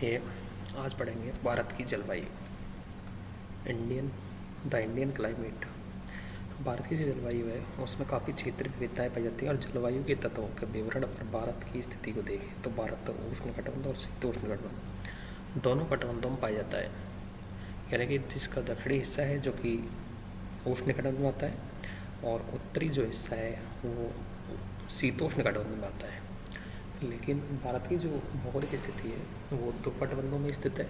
देखिए, आज पढ़ेंगे भारत की जलवायु। Indian climate. भारत की जो जलवायु है उसमें काफ़ी क्षेत्रीय विविधताएं पाई जाती हैं। और जलवायु के तत्वों के विवरण पर भारत की स्थिति को देखें तो भारत उष्णकटिबंध और शीतोष्णकटिबंध दोनों कटिबंधों में पाया जाता है। यानी कि जिसका दक्षिणी हिस्सा है जो कि उष्णकटिबंध में आता है और उत्तरी जो हिस्सा है वो शीतोष्णकटिबंध में आता है। लेकिन भारत की जो भौगोलिक स्थिति है वो दो कटिबंधों में स्थित है,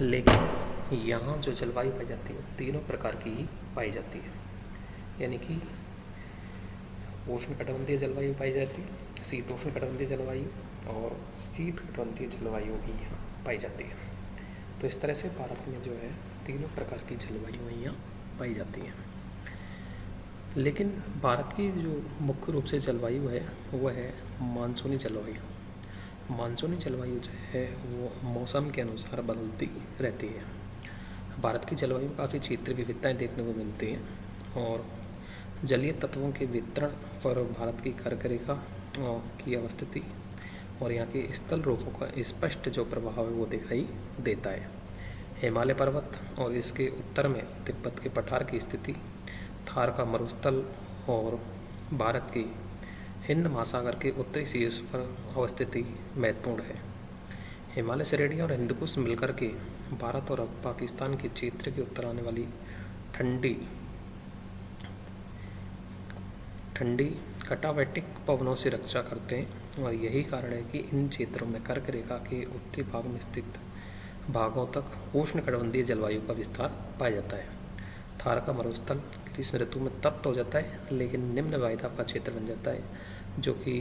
लेकिन यहाँ जो जलवायु पाई जाती है तीनों प्रकार की ही पाई जाती है। यानी कि उष्णकटिबंधीय जलवायु पाई जाती है, शीतोष्णकटिबंधीय जलवायु और शीतकटिबंधीय जलवायु भी यहाँ पाई जाती है। तो इस तरह से भारत में जो है तीनों प्रकार की जलवायु यहाँ पाई जाती है। लेकिन भारत की जो मुख्य रूप से जलवायु है वह है मानसूनी जलवायु। मानसूनी जलवायु जो है वो मौसम के अनुसार बदलती रहती है। भारत की जलवायु में काफ़ी क्षेत्रीय विविधताएं देखने को मिलती हैं और जलीय तत्वों के वितरण पर भारत की कर्क रेखा की अवस्थिति और यहाँ के स्थल रूपों का स्पष्ट जो प्रभाव है वो दिखाई देता है। हिमालय पर्वत और इसके उत्तर में तिब्बत के पठार की स्थिति, थार का मरुस्थल और भारत की हिंद महासागर के उत्तरी शीर्ष पर अवस्थिति महत्वपूर्ण है। हिमालय श्रेणी और हिंदकुश मिलकर के भारत और पाकिस्तान के क्षेत्र के उत्तर आने वाली ठंडी कटावेटिक पवनों से रक्षा करते हैं और यही कारण है कि इन क्षेत्रों में कर्क रेखा के उत्तरी भाग में स्थित भागों तक उष्णकटिबंधीय जलवायु का विस्तार पाया जाता है। थार का मरुस्थल ग्रीष्म ऋतु में तप्त हो जाता है, लेकिन निम्न वायुदाब का क्षेत्र बन जाता है जो कि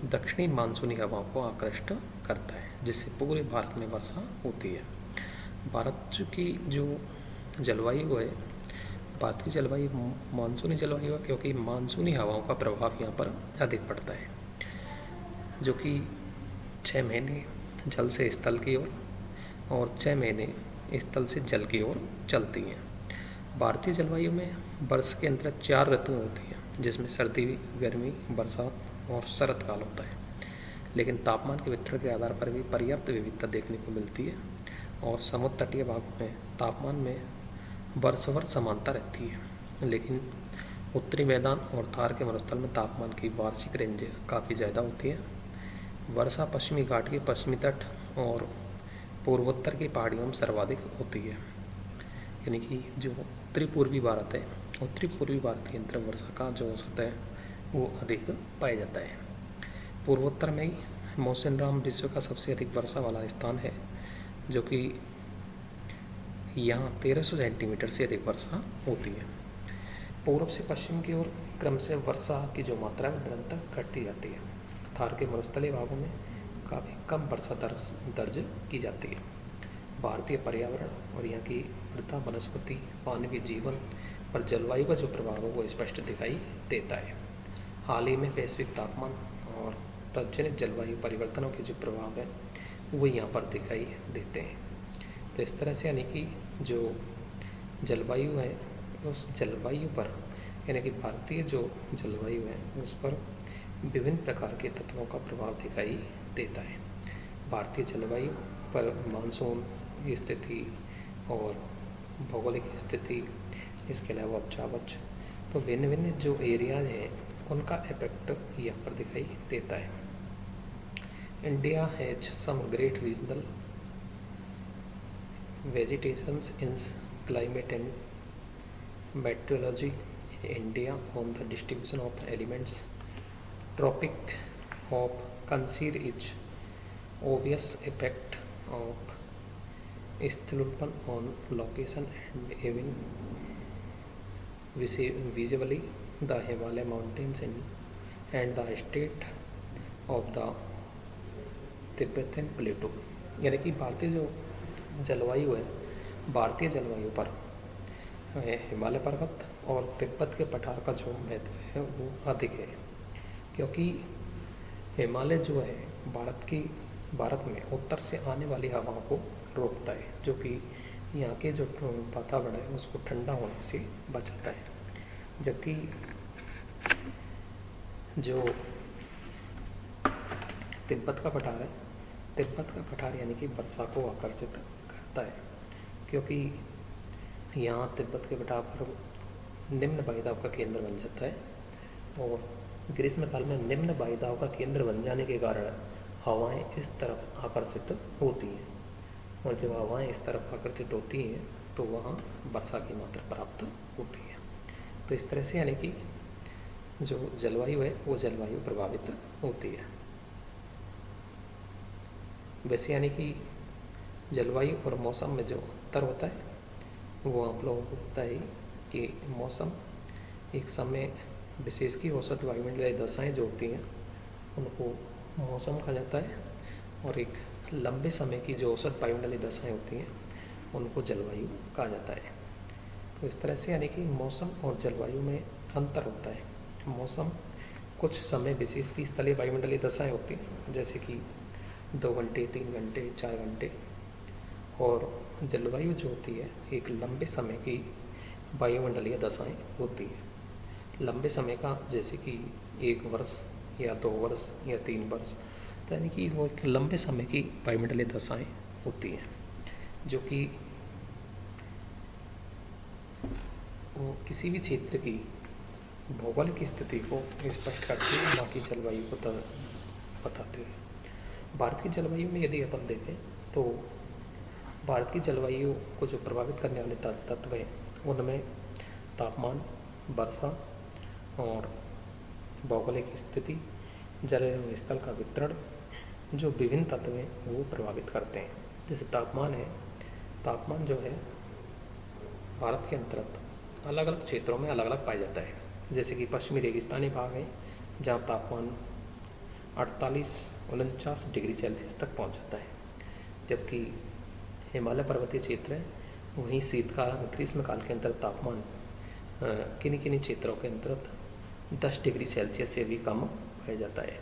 दक्षिणी मानसूनी हवाओं को आकृष्ट करता है, जिससे पूरे भारत में वर्षा होती है। भारत की जो जलवायु है, भारत की जलवायु मानसूनी जलवायु है क्योंकि मानसूनी हवाओं का प्रभाव यहाँ पर अधिक पड़ता है, जो कि 6 महीने जल से स्थल की ओर और 6 महीने स्थल से जल की ओर चलती हैं। भारतीय जलवायु में वर्ष के अंतर्गत 4 ऋतुएं होती हैं, जिसमें सर्दी, गर्मी, बरसात और शरत काल होता है। लेकिन तापमान के वितरण के आधार पर भी पर्याप्त विविधता देखने को मिलती है और समुद्र तटीय भागों में तापमान में वर्षभर समानता रहती है। लेकिन उत्तरी मैदान और थार के मरुस्थल में तापमान की वार्षिक रेंज काफ़ी ज़्यादा होती है। वर्षा पश्चिमी घाट के पश्चिमी तट और पूर्वोत्तर की पहाड़ियों में सर्वाधिक होती है। यानी कि जो उत्तरी पूर्वी भारत है, उत्तरी पूर्वी भारत के अंदर वर्षा का जो औसत है वो अधिक पाया जाता है। पूर्वोत्तर में ही मौसिनराम विश्व का सबसे अधिक वर्षा वाला स्थान है, जो कि यहाँ 1300 सेंटीमीटर से अधिक वर्षा होती है। पूर्व से पश्चिम की ओर क्रम से वर्षा की जो मात्रा है निरंतर घटती जाती है। थार के मरुस्थलीय भागों में काफ़ी कम वर्षा दर्ज की जाती है। भारतीय पर्यावरण और यहाँ की मृदा, वनस्पति, मानवीय जीवन पर जलवायु का जो प्रभाव है वो स्पष्ट दिखाई देता है। हाल ही में वैश्विक तापमान और तत्जनित जलवायु परिवर्तनों के जो प्रभाव है वो यहाँ पर दिखाई देते हैं। तो इस तरह से यानी कि जो जलवायु है उस जलवायु पर यानी कि भारतीय जो जलवायु है उस पर विभिन्न प्रकार के तत्वों का प्रभाव दिखाई देता है। भारतीय जलवायु पर मानसून स्थिति और भौगोलिक स्थिति, इसके अलावा उपजावच, तो भिन्न भिन्न जो एरियाज हैं उनका इफेक्ट यहाँ पर दिखाई देता है। India has some great regional vegetations in climate and meteorology in India on the distribution of elements. Tropic of consider its obvious effect of Sthulpan on location and even visibly the Himalaya mountains and the state of the Tibetan plateau। यानी कि भारतीय जो जलवायु है, भारतीय जलवायु पर हिमालय पर्वत और तिब्बत के पठार का जो महत्व है वो अधिक है, क्योंकि हिमालय जो है भारत में उत्तर से आने वाली हवाओं को रोकता है, जो कि यहाँ के जो वातावरण है उसको ठंडा होने से बचाता है। जबकि जो तिब्बत का पठार है तिब्बत का पठार यानी कि वर्षा को आकर्षित करता है, क्योंकि यहाँ तिब्बत के पठार पर निम्न वायुदाब का केंद्र बन जाता है और ग्रीष्म काल में निम्न वायुदाब का केंद्र बन जाने के कारण हवाएं इस तरफ आकर्षित होती हैं, और जब हवाएं इस तरफ आकर्षित होती हैं तो वहाँ वर्षा की मात्रा प्राप्त होती है। तो इस तरह से यानी कि जो जलवायु है वो जलवायु प्रभावित होती है। वैसे यानी कि जलवायु और मौसम में जो अंतर होता है वो आप लोगों को पता है कि मौसम एक समय विशेष की औसत वायुमंडलीय दशाएं जो होती हैं उनको मौसम कहा जाता है, और एक लंबे समय की जो औसत वायुमंडलीय दशाएं होती हैं उनको जलवायु कहा जाता है। तो इस तरह से यानी कि मौसम और जलवायु में अंतर होता है। मौसम कुछ समय विशेष की स्थलीय वायुमंडलीय दशाएं होती हैं, जैसे कि 2 घंटे, 3 घंटे, 4 घंटे, और जलवायु जो होती है एक लंबे समय की वायुमंडलीय दशाएं होती है। लंबे समय का जैसे कि 1 वर्ष या 2 वर्ष या 3 वर्ष, तो यानी कि वो एक लंबे समय की वायुमंडलीय दशाएं होती हैं जो कि वो किसी भी क्षेत्र की भौगोलिक स्थिति को स्पष्ट करते हैं, बाकी जलवायु को बताते हैं। भारत की जलवायु में यदि अपन देखें तो भारत की जलवायु को जो प्रभावित करने वाले तत्व हैं उनमें तापमान, वर्षा और भौगोलिक स्थिति, जल एवं स्थल का वितरण, जो विभिन्न तत्व हैं वो प्रभावित करते हैं। जैसे तापमान है, तापमान जो है भारत के अंतर्गत अलग अलग क्षेत्रों में अलग अलग पाया जाता है। जैसे कि पश्चिमी रेगिस्तानी भाग है जहाँ तापमान 48-49 डिग्री सेल्सियस तक पहुँच जाता है, जबकि हिमालय पर्वतीय क्षेत्र है वहीं शीतकाल ग्रीष्मकाल के अंतर्गत तापमान किन्हीं किन्हीं क्षेत्रों के अंतर्गत 10 डिग्री सेल्सियस से भी कम पाया जाता है।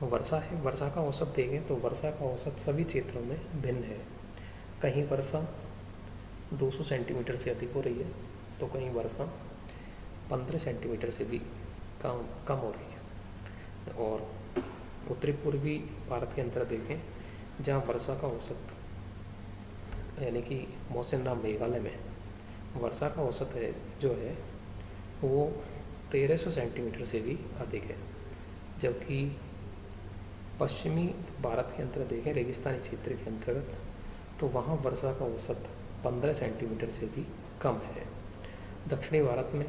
वर्षा है, वर्षा का औसत देखें तो वर्षा का औसत सभी क्षेत्रों में भिन्न है। कहीं वर्षा 200 सेंटीमीटर से अधिक हो रही है तो कहीं वर्षा 15 सेंटीमीटर से भी कम हो रही है। और उत्तरी पूर्वी भारत के अंदर देखें जहाँ वर्षा का औसत यानी कि मौसिनराम मेघालय में वर्षा का औसत है जो है वो 1300 सेंटीमीटर से भी अधिक है, जबकि पश्चिमी भारत के अंतर्गत देखें रेगिस्तानी क्षेत्र के अंतर्गत तो वहाँ वर्षा का औसत 15 सेंटीमीटर से भी कम है। दक्षिणी भारत में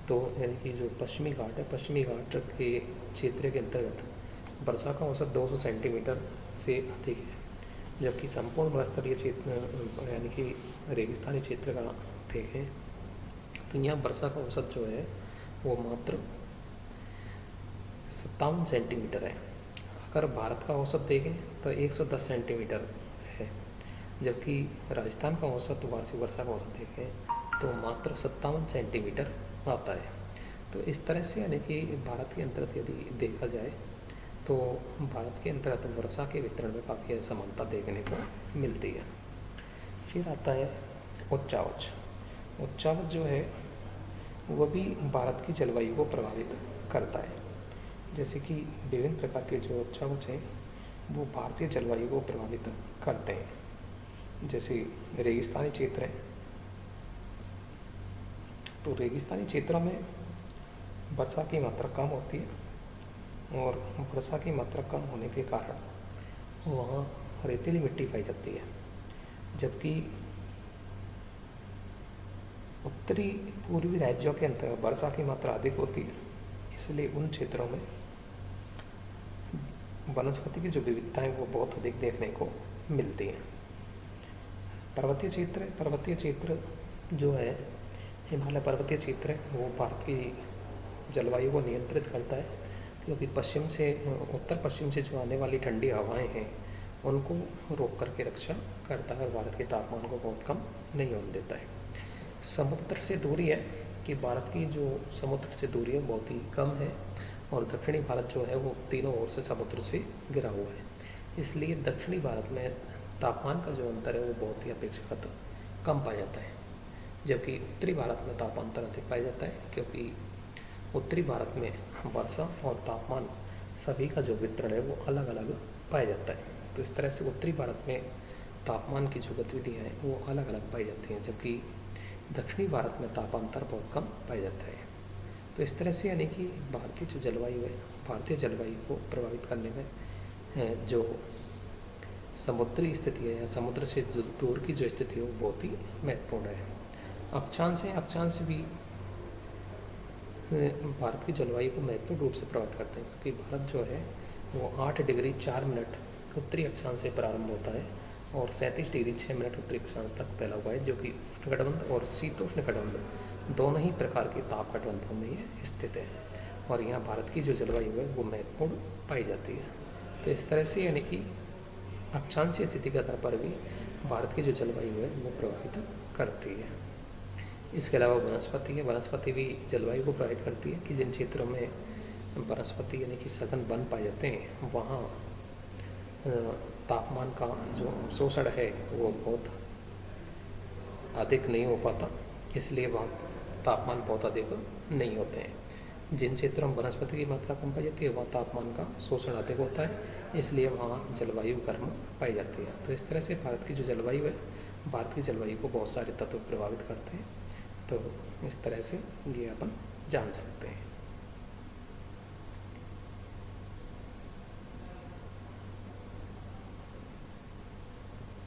तो यानी कि जो पश्चिमी घाट है, पश्चिमी घाट के क्षेत्र के अंतर्गत वर्षा का औसत 200 सेंटीमीटर से अधिक है, जबकि संपूर्ण मरुस्थलीय क्षेत्र यानी कि रेगिस्तानी क्षेत्र का देखें तो यहाँ वर्षा का औसत जो है वो मात्र 57 सेंटीमीटर है। अगर भारत का औसत देखें तो 110 सेंटीमीटर है, जबकि राजस्थान का औसत वार्षिक वर्षा का औसत देखें तो मात्र 57 सेंटीमीटर आता है। तो इस तरह से यानी कि भारत के अंतर्गत यदि देखा जाए तो भारत के अंतर्गत वर्षा के वितरण में काफ़ी असमानता देखने को मिलती है। फिर आता है उच्चावच। उच्चावच जो है वो भी भारत की जलवायु को प्रभावित करता है। जैसे कि विभिन्न प्रकार के जो उच्चावच हैं वो भारतीय जलवायु को प्रभावित करते हैं। जैसे रेगिस्तानी क्षेत्र है तो रेगिस्तानी क्षेत्रों में वर्षा की मात्रा कम होती है और वर्षा की मात्रा कम होने के कारण वहाँ रेतीली मिट्टी पाई जाती है, जबकि उत्तरी पूर्वी राज्यों के अंतर्गत वर्षा की मात्रा अधिक होती है, इसलिए उन क्षेत्रों में वनस्पति की जो विविधताएं वो बहुत अधिक देखने को मिलती हैं। पर्वतीय क्षेत्र जो है हिमालय पर्वतीय क्षेत्र है वो भारत की जलवायु को नियंत्रित करता है, क्योंकि पश्चिम से उत्तर पश्चिम से जो आने वाली ठंडी हवाएं हैं उनको रोक करके रक्षा करता है और भारत के तापमान को बहुत कम नहीं होने देता है। समुद्र से दूरी है कि भारत की जो समुद्र से दूरी है बहुत ही कम है और दक्षिणी भारत जो है वो तीनों ओर से समुद्र से घिरा हुआ है, इसलिए दक्षिणी भारत में तापमान का जो अंतर है वो बहुत ही अपेक्षाकृत कम पाया जाता है, जबकि उत्तरी भारत में तापमान अंतर अधिक पाया जाता है, क्योंकि उत्तरी भारत में वर्षा और तापमान सभी का जो वितरण है वो अलग अलग पाया जाता है। तो इस तरह से उत्तरी भारत में तापमान की जो गतिविधियाँ हैं वो अलग अलग पाई जाती हैं, जबकि दक्षिणी भारत में तापांतर बहुत कम पाया जाता है। तो इस तरह से यानी कि भारतीय जो जलवायु है, भारतीय जलवायु को प्रभावित करने में जो समुद्री स्थिति है या समुद्र से जो दूर की जो स्थिति है वो बहुत ही महत्वपूर्ण है। अक्षांश है, अक्षांश भी भारत की जलवायु को महत्वपूर्ण रूप से प्रभावित करते हैं, क्योंकि भारत जो है वो 8 डिग्री 4 मिनट उत्तरी अक्षांश से प्रारंभ होता है और 37 डिग्री 6 मिनट उत्तरी अक्षांश तक फैला हुआ है, जो कि उष्णकटिबंध और शीतोष्ण कटिबंध दोनों ही प्रकार के ताप कटिबंधों में ये स्थित है। और यहाँ भारत की जो जलवायु है वो महत्वपूर्ण पाई जाती है। तो इस तरह से यानी कि अक्षांशीय स्थिति के आधार पर भी भारत की जो जलवायु है वो प्रभावित करती है। इसके अलावा वनस्पति है, वनस्पति भी जलवायु को प्रभावित करती है कि जिन क्षेत्रों में वनस्पति यानी कि सघन वन पाए जाते हैं वहाँ तापमान का जो अवशोषण है वो बहुत अधिक नहीं हो पाता, इसलिए वहाँ तापमान बहुत अधिक नहीं होते हैं। जिन क्षेत्रों में वनस्पति की मात्रा कम पाई जाती है वहाँ तापमान का शोषण अधिक होता है, इसलिए वहाँ जलवायु गर्म पाई जाती है। तो इस तरह से भारत की जो जलवायु है, भारत की जलवायु को बहुत सारे तत्व प्रभावित करते हैं। तो इस तरह से ये अपन जान सकते हैं।